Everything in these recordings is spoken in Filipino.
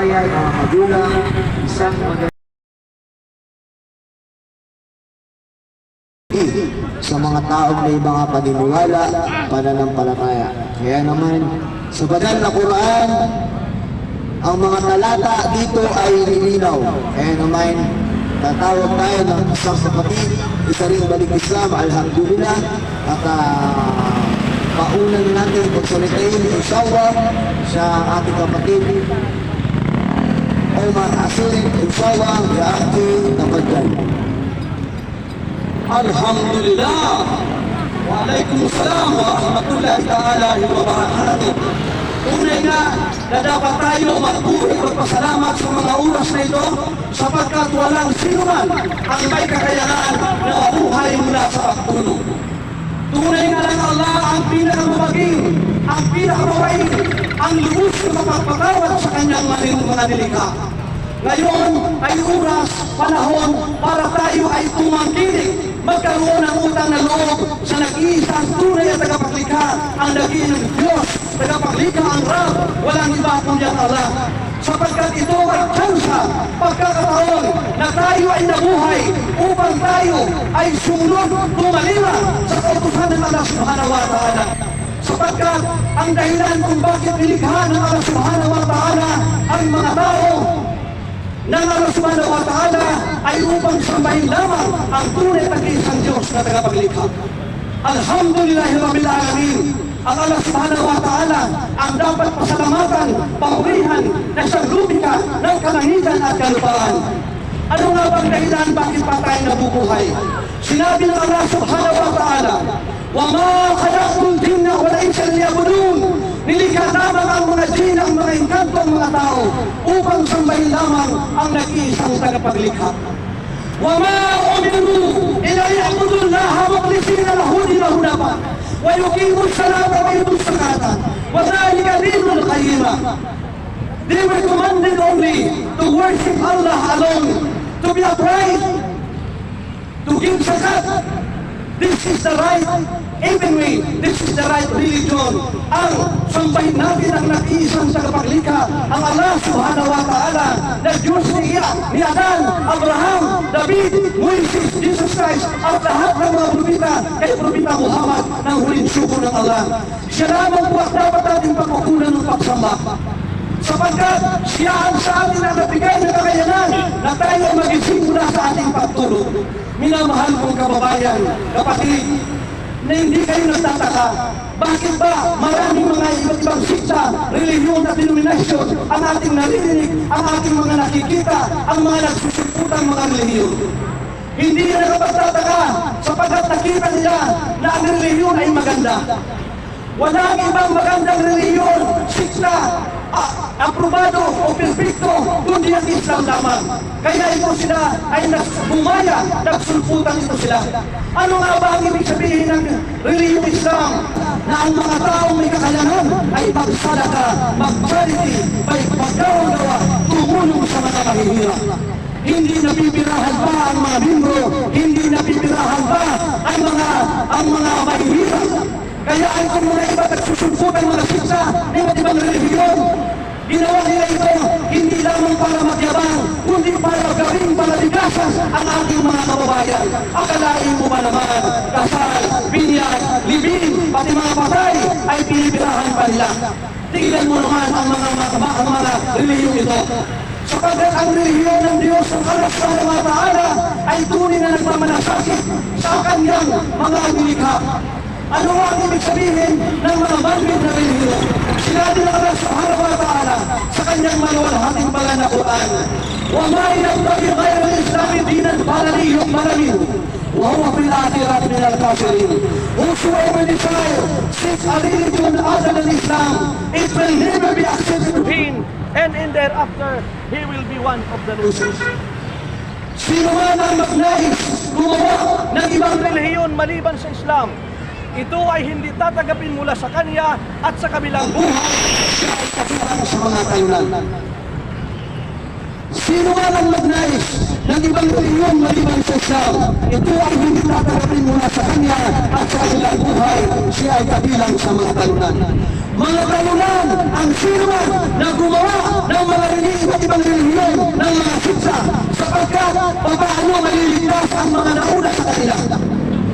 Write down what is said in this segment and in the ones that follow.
kababayan, mga magulang, isang magandang sa mga taong may mga paniniwala, pananampalataya. Kaya naman, sa banal na Quran, ang mga talata dito ay nilinaw. Kaya naman, tatawag tayo ng isang kapatid, isa rin balik Islam, alhamdulillah, at paunan natin konsulitain, inshallah, sa ating kapatid, Omar Asin, inshallah, ya akhi, tafaddal. Alhamdulillah. Waalaikumsalam warahmatullahi ta'ala wa barakatuh. Tunay na dapat tayo magbuhay magpasalamat sa mga oras na ito sapagkat walang sino man ang may kakayahan na mabuhay mula sa pagtulog. Tunay nga lang Allah ang pinakamabaging, ang pinakamabait, ang lubos na mapagpatawad sa kanyang mga nilikha. Ngayon ay oras, panahon para tayo ay tumangkilik, magkaroon ng utang na loob sa nag-iisang tunay at tagapaglikha, ang naginang Diyos, tagapaglikha ang Rab, walang iba kundi ang Allah. Sapagkat ito ay tsansa, pagkakataon na tayo ay nabuhay upang tayo ay sumunod, tumalima sa kautusan ng Allah Subhanahu wa Ta'ala. Sapagkat ang dahilan kung bakit nilikha ng Allah Subhanahu wa Ta'ala ang mga tao ng Allah Subhanahu wa Ta'ala ay upang sambahin lamang ang tunay at isang Diyos na tagapaglikha. Alhamdulillahirabbil alamin. Ang Allah Subhanahu wa Ta'ala ang dapat pasalamatan, papurihan na siyang lumikha ng kalangitan at kalupaan. Ano nga bang dahilan bakit pa tayo nabubuhay? Sinabi ng Allah Subhanahu wa Ta'ala, وَمَا خَلَقْتُ الْجِنَّ وَالْإِنسَ لِيَعْبُدُونِ. Nilikha lamang ang mga jinn, ang mga engkanto, ang mga tao upang sambahin lamang ang nag-iisang tagapaglikha. وَمَا أُمِرُوا إِلَّا لِيَعْبُدُوا اللَّهَ مُخْلِصِينَ لَهُ دِينَهُ حُنَفَاءَ وَيُقِيمُوا الصَّلَاةَ وَيُؤْتُوا الزَّكَاةَ وَذَلِكَ دِينُ الْقَيِّمَةِ. They were commanded only to worship Allah alone, to be upright, to give zakat. This is the right, even way, this is the right religion. Ang sambahin natin ang nag-iisang tagapaglikha, ang Allah Subhanahu wa Ta'ala, na Diyos ni Adan, Abraham, David, Moises, Jesus Christ, at lahat ng mga propita, kay propita Muhammad, ng huling sugo ng Allah. Siya lamang po ang dapat natin pagkukunan ng pagsamba. Sapagkat siya ang sa atin ang nabigay ng kakayanan na tayo magising mula sa ating pagtulog. Minamahal kong kababayan, kapatid, na hindi kayo nagtataka. Bakit ba maraming mga iba't ibang sikta, relihiyon at denominasyon ang ating naririnig, ang ating mga nakikita, ang mga nagsusulputang mga relihiyon? Hindi na nakapagtataka sapagkat nakita nila na ang relihiyon ay maganda. Walang ibang magandang relihiyon, sikta, aprobado o perfecto, kundi ang Islam lamang. Kaya ito sila ay bumaya, nagsulputan ito sila. Ano nga ba ang ibig sabihin ng relihiyong Islam? Na ang mga taong may kakayanan ay magsalaka, mag-charity, may paggawa-gawa, tumulong sa mga mahihirap. Hindi nabibirahan ba ang mga membro? Hindi nabibirahan ba ang mga mahihirap? Kaya ang mga iba nagsusulputan mga siksa, iba't ibang relihiyon, ginawa nila ito hindi lamang para magyabang, kundi para gawing palaligasan ang ating mga kababayan. Akalain mo ba naman, kasal, binyag, libing, pati mga patay ay pinipirahan pa nila? Tingnan mo naman ang mga relihiyon ito. Sapagkat ang relihiyon ng Diyos ang Allah Subhanahu wa Ta'ala ay tunay na nagmamalasakit sa kanyang mga nilikha. Ano ang ibig sabihin ng mga manmade na relihiyon? Sinabi ng Allah Subhanahu wa Ta'ala sa kanyang maluwalhating banal na Quran, وَمَا يَبْتَغِي غَيْرَ الْإِسْلَامِ دِينًا فَلَنْ يُقْبَلَ مِنْهُ وَهُوَ فِي الْآخِرَةِ مِنَ الْخَاسِرِينَ. Whosoever desires seeks a religion other than Islam, it will never be accepted to him, and in thereafter he will be one of the losers. Sino man ang magnais gumawa ng ibang relihiyon maliban sa Islam, ito ay hindi tatanggapin mula sa kanya at sa kabilang buhay. Siya ay kasuhan sa mga tayunan. Sino nga lang magnais ng ibang relihiyon maliban sa Islam, ito ay hindi tatanggapin mula sa kanya at sa kabilang buhay. siya ay kabilang sa mga talunan. Mga talunan ang sino man na gumawa ng mga iba't ibang relihiyon ng mga siksa sapagkat paano maliligtas ang mga nauna sa kanila.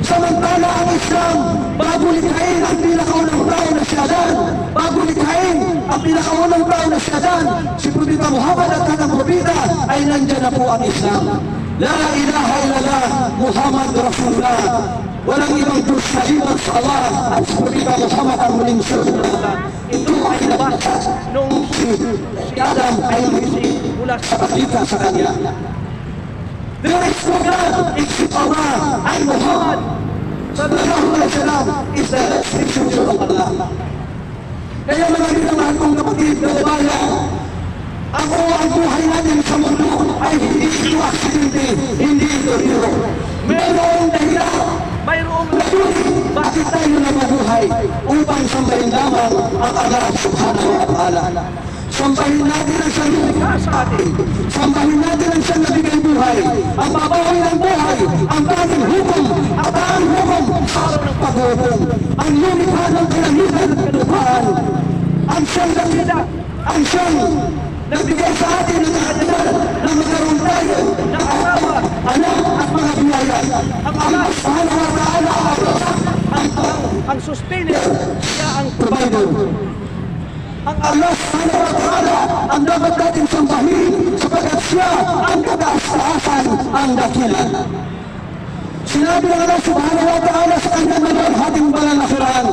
Samantala ang Islam, bago likhain ang pinakaunang tao na si Adan, bago likhain ang pinakaunang tao na si Adan, si Propeta Muhammad at kanang propeta, ay nandyan na po ang Islam. La ilaha illallah, Muhammad Rasulullah. Walang ibang Diyos maliban sa Allah at si Propeta Muhammad ang muling susunod. Ito ay nabasa nung si Adam ay nagising mula sa paglika sa kanya. There is no God except Allah and Muhammad sallallahu alaihi wasallam is the messenger of Allah. Kaya mga minamahal kong kapatid na bayan, ako ang buhay natin sa mundo ay hindi ito aksidente, hindi ito hero. Mayroong dahilan, mayroong lahat bakit tayo nabubuhay upang sambahin lamang ang Allah subhanahu wa ta'ala. Sambahin natin ang siyang lumikha sa atin. Sambahin natin ang siyang nabigay buhay. Ang babawi ng buhay, ang tanging hukom, at ang hukom sa araw ng pag-hukom. Ang lumikha ng kalangitan at kalupaan. Ang siyang nakita, ang siyang nagbigay sa atin ng kakayanan na magkaroon tayo ng asawa, anak at mga biyaya. Ang Allah subhanahu wa ta'ala ang sustainer, siya ang provider. Ang Allah subhanahu wa ta'ala ang dapat natin sambahin sapagkat siya ang kataas-taasan ang dakilan. Sinabi ng Allah subhanahu wa ta'ala sa kanyang malalhating banal na Quran,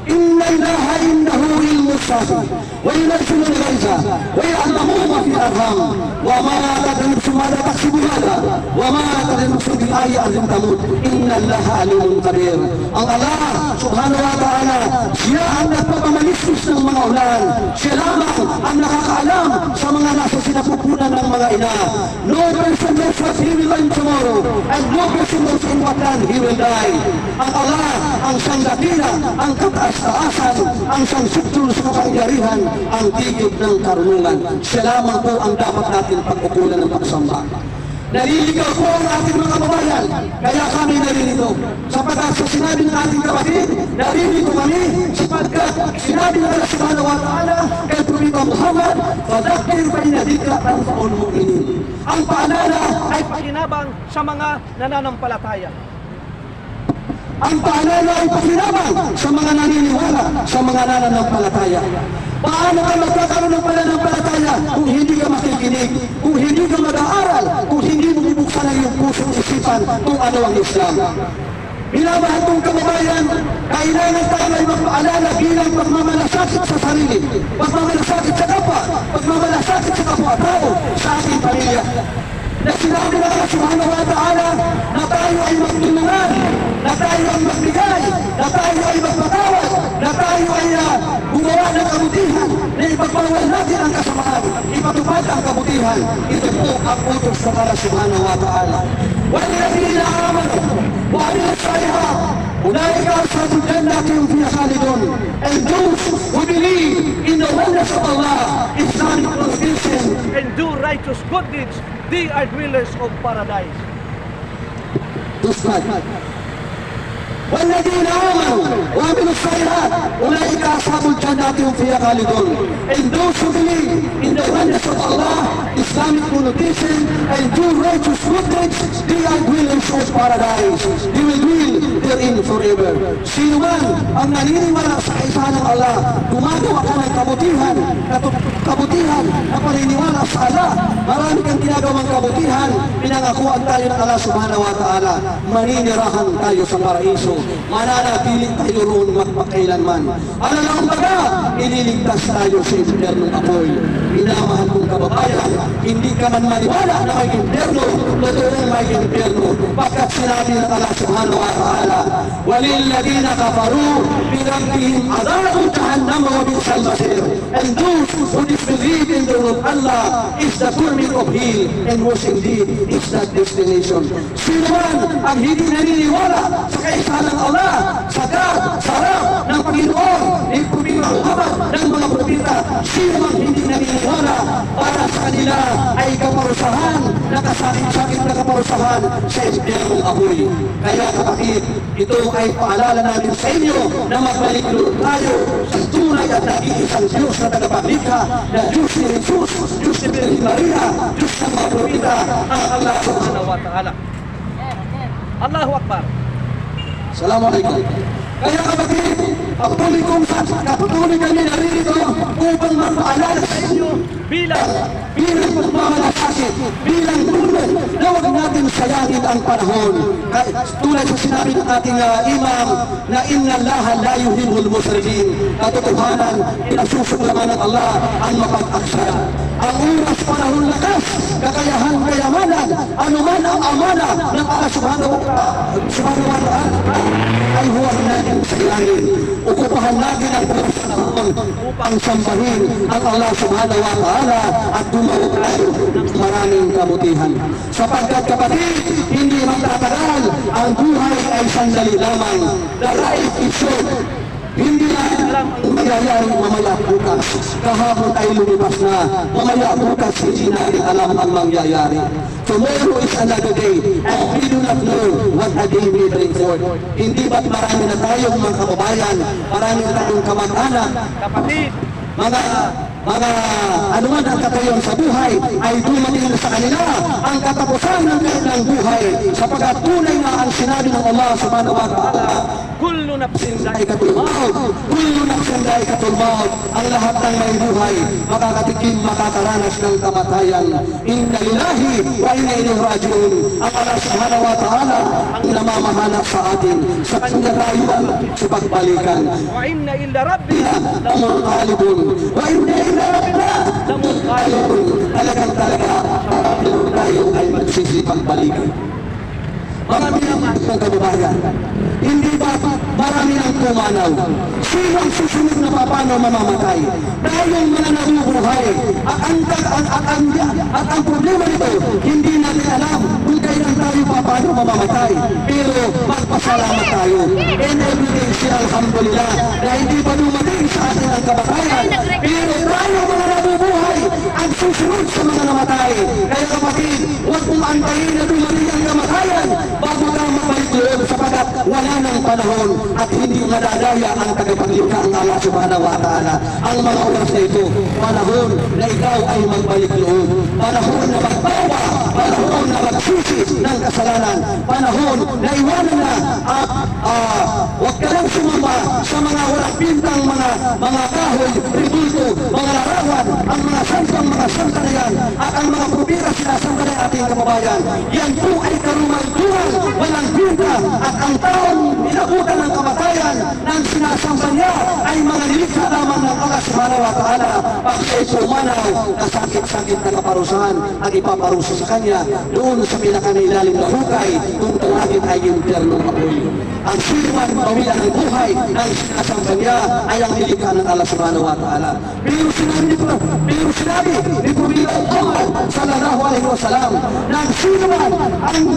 Inna ilaha innahu ilmusafi wa yunazzilu al-ghayza wa ya'lamu ma fi al-arham wa ma tadri nafsun ma taksibu ghadan wa ma tadri nafsun bi ayyi ardin tamut inna Allaha alimun qadir. Ang Allah subhanahu wa ta'ala, siya ang nagpapamalistis ng mga ulan. Siya lamang ang nakakaalam sa mga nasa sinapupunan ng mga ina. No person knows what he will learn tomorrow and no person knows in what land he will die. Ang Allah ang siyang dakila, ang kataas-taasan, ang siyang suktul sa kapangyarihan, ang tigib ng karunungan. Siya lamang po ang dapat natin pag-ukulan ng pagsamba. Naliligaw po ang ating mga kababayan, kaya kami naririto. Sapagkat sa sinabi ng ating kapatid, naririto kami sapagkat sinabi ng Allah subhanahu wa ta'ala kay Propeta Muhammad, Fadakir fa inna dhikra tanfa'ul mu'minin. Ang paalala ay pakinabang sa mga nananampalataya. Ang paalala ay pakinabang sa mga naniniwala, sa mga nananampalataya. Paano ka magkakaroon ng pananampalataya kung hindi ka makikinig, kung hindi ka mag-aaral, kung hindi mo bubuksan ang iyong pusong isipan kung ano ang Islam? Minamahal kong kababayan, kailangan tayo ay magpaalala bilang pagmamalasakit sa sarili, pagmamalasakit sa kapwa, pagmamalasakit sa kapwa-tao, sa ating pamilya. Na sinabi ng Allah subhanahu wa ta'ala na tayo ay magtulungan, na tayo ay magbigay, na tayo ay magpatawad, na tayo ay gumawa ng kabutihan, na ipagpawal natin ang kasamaan, ipatupad ang kabutihan. Ito po ang utos ng Allah subhanahu wa ta'ala. وَالَّذِينَ آمَنُوا وَعَمِلُوا الصَّالِحَاتِ أُولَٰئِكَ أَصْحَابُ الْجَنَّةِ هُمْ فِيهَا خَالِدُونَ. And those who believe in the oneness of Allah, Islamic religion, and do righteous good deeds, they are dwellers of paradise. والذين آمنوا وعملوا الصالحات أولئك أصحاب الجنة هم فيها خالدون. And those who believe in the oneness of Allah, Islamic monotheism, and do righteous good deeds, they are dwellers of paradise. They will dwell therein forever. Sino man ang naniniwala sa kaisahan ng Allah, gumagawa ka ng kabutihan na paniniwala sa Allah, marami kang ginagawang kabutihan, pinangakuan tayo ng Allah subhanahu wa ta'ala, maninirahan tayo sa paraiso, mananatili tayo roon magpakailanman. Ano na ang baga, ililigtas tayo sa impyernong apoy. Minamahal kong kababayan, hindi ka man maniwala na may impyerno, totoong may impyerno, pagkat sinabi ng Allah subhanahu wa ta'ala, وَلِلَّذِينَ كَفَرُوا بِرَبِّهِمْ عَذَابُ جَهَنَّمَ وَبِئْسَ الْمَصِيرُ. And those who disbelieve in the word of Allah is the torment of hell, and was indeed is that destination. Sino man ang hindi naniniwala sa kaisahan ng Allah, sa God, sa harap ng Panginoon, ng Propeta Muhammad, ng mga propeta, sino man hindi naniniwala para sa kanila ay kaparusahan, nakasakit-sakit na kaparusahan sa impyernong apoy. Kaya kapatid, ito ay paalala natin sa inyo na magbalik loob tayo sa tunay at nag-iisang Diyos na tagapaglikha, na Diyos ni Jesus, Diyos ni Virgin Maria, Diyos ng mga propeta, ang Allah subhanahu wa ta'ala. Allahu Akbar. Assalamualaikum. Kaya kapatid, patuloy kami naririto upang magpaalala sa inyo bilang pagmamalasakit, bilang tulong na huwag natin sayangin ang panahon. Tulad sa sinabi ng ating imam na inna Allah la yuhibbul musrifin. Katotohanan, pinasusuklaman ng Allah ang mapag-aksaya. Ang oras, panahon, lakas, kakayahan, kayamanan, anuman ang amana ng Allah subhanahu wa ta'ala ay huwag natin sayangin. Ukupahan natin ang panahon upang sambahin ang Allah subhanahu wa ta'ala at gumawa tayo ng maraming kabutihan. Sapagkat kapatid, hindi magtatagal, ang buhay ay sandali lamang. The life is short. Hindi natin alam ang mangyayari mamaya bukas. Kahapon ay lumabas na, mamaya bukas hindi natin alam ang mangyayari. Tomorrow is another day, and we do not know what a day may bring forth. Hindi ba't marami na tayong mga kababayan, marami na tayong kamag-anak, kapatid, mga anuman ang katayon sa buhay ay dumating na sa kanila ang katapusan ng kanilang buhay, sapagkat tunay na ang sinabi ng Allah subhanahu wa ta'ala, kullu nafsin dha'iqatul maut, kullu nafsin dha'iqatul maut. Ang lahat ng may buhay makakatikim, makakaranas ng kamatayan. Inna lillahi wa inna ilaihi raji'un. Ang Allah subhanahu wa ta'ala ang namamahala sa atin, sa kanya tayo sa pagbalikan. Wa inna illa rabbina lamunqalibun, wa inna illa rabbina lamunqalibun. Talagang tayo ay magsisipagbalikan. Marami ng ating kababayan, hindi ba marami ng pumanaw? Sino ang susunod na paano mamamatay? Tayong mga nabubuhay. At ang problema nito, hindi natin alam kung kailan tayo paano mamamatay. Pero magpasalamat tayo. And everyday siya, alhamdulillah, na hindi pa dumating sa atin ang kababayan. Pero tayo mga nabubuhay ang susunod sa mga namatay. Kaya kapatid, huwag mong antayin na dumating ang kamatayan bago ka mabalik doon, sapagkat wala ng panahon at hindi madadaya ang tagapaglikha ang Allah subhanahu wa ta'ala. Ang mga oras na ito, panahon na ikaw ay magbalik doon, panahon na magbawa, panahon na magsisi ng kasalanan, panahon na iwanan na at huwag ka lang sumama sa mga walang bintang mga kahoy, ribulto, mga larawan, ang mga santa na yan at ang mga propeta sinasamba ng ating kababayan. Yan po ay karumal-dumal, walang binta, at ang taong inabutan ng kamatayan ng sinasamba niya ay mga nilikha lamang ng Allah subhanahu wa ta'ala. Pag siya'y pumanaw na sakit-sakit na kaparusahan at ipaparusa sa kanya doon sa pinakanailalim na hukay kung tawagin ay impyernong apoy. Ang sinuman pawilan ng buhay ng sinasamba niya ay ang nilikha ng Allah subhanahu wa ta'ala. Pero sinabi ni Pumila Muhammad sallallahu alaihi wasallam na ang sinuman ang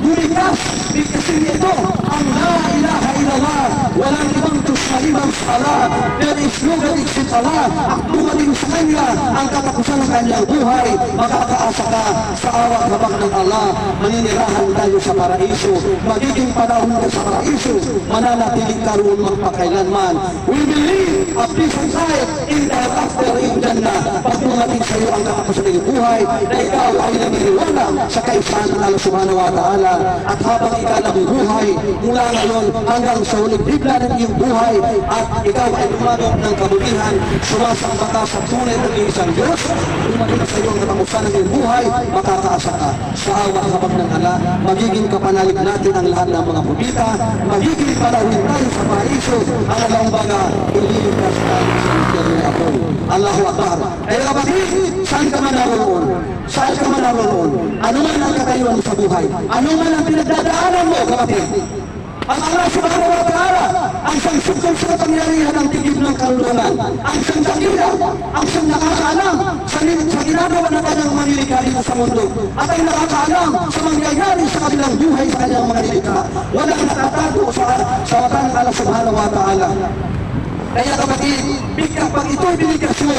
bumikas, bigkasin ito ang la ilaha illallah, walang ibang tusmalibang salat, there is no God except Allah. At dumating sa kanya ang katapusan ng kanyang buhay, makakaasa ka sa awat habang ng Allah. Maninirahan tayo sa paraiso, magiging panahon ka sa paraiso, mananatiling ka roon magpakailanman. We believe a peace and life in the after in Jannah. Pag dumating sa iyo ang katapusan ng buhay, na ikaw ay naniniwala sa kaisahan ng Allah subhanahu wa ta'ala. At habang ikaw nabubuhay mula ngayon hanggang sa huling bigla ng iyong buhay at ikaw ay lumadok ng kabutihan, sumasamba ka sa tunay ng isang Diyos, dumating sa iyong katapusan ng iyong buhay, makakaasa ka sa awat habang ng ala. Magiging kapanalig natin ang lahat ng mga propeta, magiging panahon tayo sa paraiso, ang alang baga ililigtas tayo sa impyerno ng apoy. Allahu Akbar. Kaya kapatid, saan ka man naroon? Saan ka man naroon? Ano man ang katayuan sa buhay? Ano man ang pinagdadaanan mo, kapatid? Ang Allah subhanahu wa ta'ala ang siyang sukong sa kapangyarihan ng tigib ng karunungan, ang siyang dakila, ang siyang nakakaalam sa ginagawa ng kanyang manilikha dito sa mundo, at ay nakakaalam sa mangyayari sa kanilang buhay sa kanyang manilikha. Walang nakatago sa mata ng Allah subhanahu wa ta'ala. Kaya kapatid, pag ito'y binigas mo,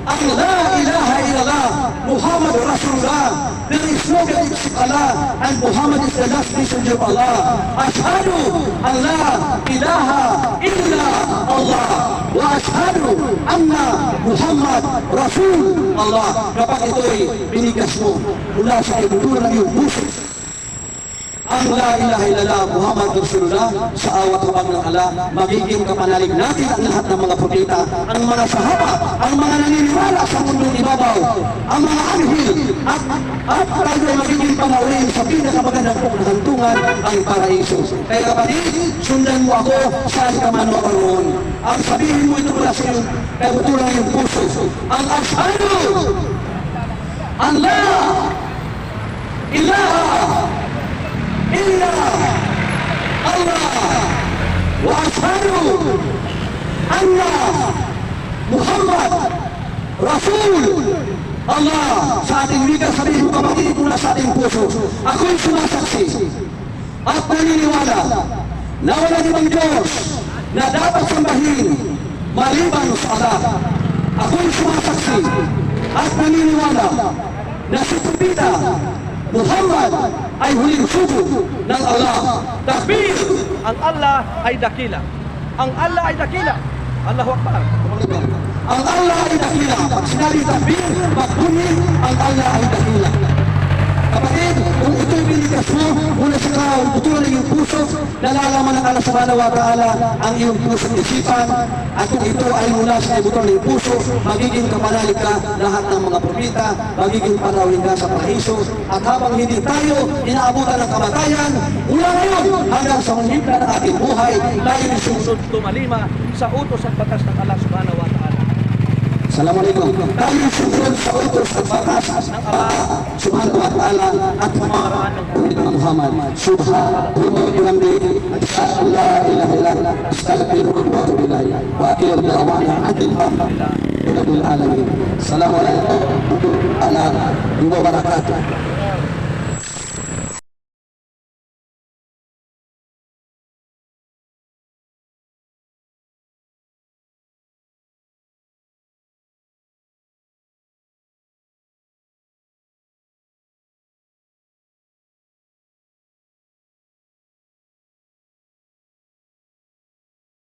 ang La ilaha illallah, Muhammad Rasulullah, there is no God except Allah, and Muhammad is the last messenger of Allah. Ashhadu an la ilaha illa Allah, wa ashhadu anna Muhammad Rasul Allah. Kapag ito'y binigas mo mula sa ibutulong ng iyong puso, ang La ilaha illallah Muhammad Rasulullah, sa awat habang ng Allah, magiging kapanalig natin ang lahat ng mga propeta, ang mga sahaba, ang mga naniniwala sa mundong ibabaw, ang mga anghel, at tayo magiging panauhin sa pinakamagandang pagkakantungan, ang paraiso. Kaya kapatid, sundan mo ako saan ka man maparoon. Ang sabihin mo ito mula sa iyong kabutulang iyong puso. Ang ashhadu an la ilaha illa Allah, wa ashhadu anna Muhammad Rasul Allah. Sa ating wika, sabihin mo kapatid mula sa ating puso, ako'y sumasaksi at naniniwala na wala ibang Diyos na dapat sambahin maliban sa Allah. Ako'y sumasaksi at naniniwala na si Propeta Muhammad ay huling sugo ng Allah. Takbir! Ang Allah ay dakila. Ang Allah ay dakila. Allahu Akbar. Ang Allah ay dakila. Pag sinabi takbir, magbunyi, ang Allah ay dakila. Kapatid, kung ito'y binigas mo mula sa kabutulan ng iyong puso, nalalaman ng Allah subhanahu wa ta'ala ang iyong puso at isipan, at kung ito ay mula sa kabutulan ng iyong puso, magiging kapanalig ka lahat ng mga propeta, magiging panawin ka sa paraiso, at habang hindi tayo inaabutan ng kamatayan, mula ngayon hanggang sa hanggang ng ating buhay, tayo Susunod tumalima sa utos at batas ng Allah subhanahu wa ta'ala. Assalamualaikum. Kami susunod sa utos at batas ng Allah subhanahu wa ta'ala at pamamaraan ng Muhammad. Subhanahu wa ta'ala. La ilaha illallah. Astaghfirullah wa atubu ilaih. Wa akhiru da'wana alhamdulillah rabbil alamin. Assalamualaikum warahmatullahi wabarakatuh.